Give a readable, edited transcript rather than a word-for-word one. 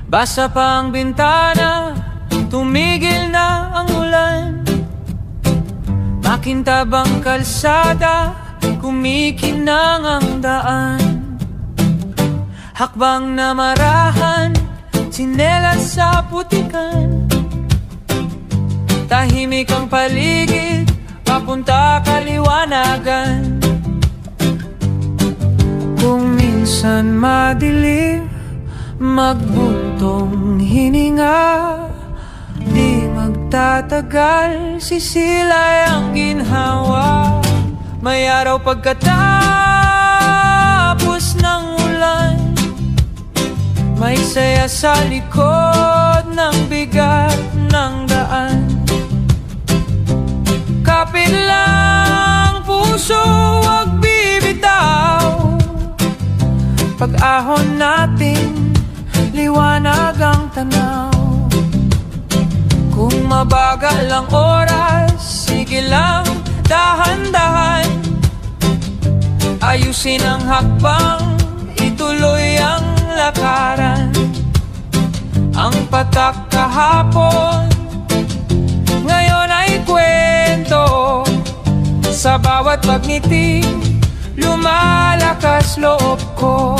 Basa pa ang bintana, tumigil na ang ulan. Makintabang kalsada, kumikinang ang daan. Hakbang na marahan, tsinelas sa putikan. Tahimik ang paligid, papunta kaliwanagan. Kung minsan madilim, magbuntong hininga. Di magtatagal, sisilay ang ginhawa. May araw pagkatapos ng ulan, may saya sa likod ng bigat ng daan. Kapit lang puso, wag bibitaw. Pag-ahon natin, liwanag ang tanaw. Kung mabagal ang oras, sige lang, dahan-dahan. Ayusin ang hakbang, ituloy ang lakaran. Ang patak kahapon, ngayon ay kwento. Sa bawat pagngiti, lumalakas loob ko.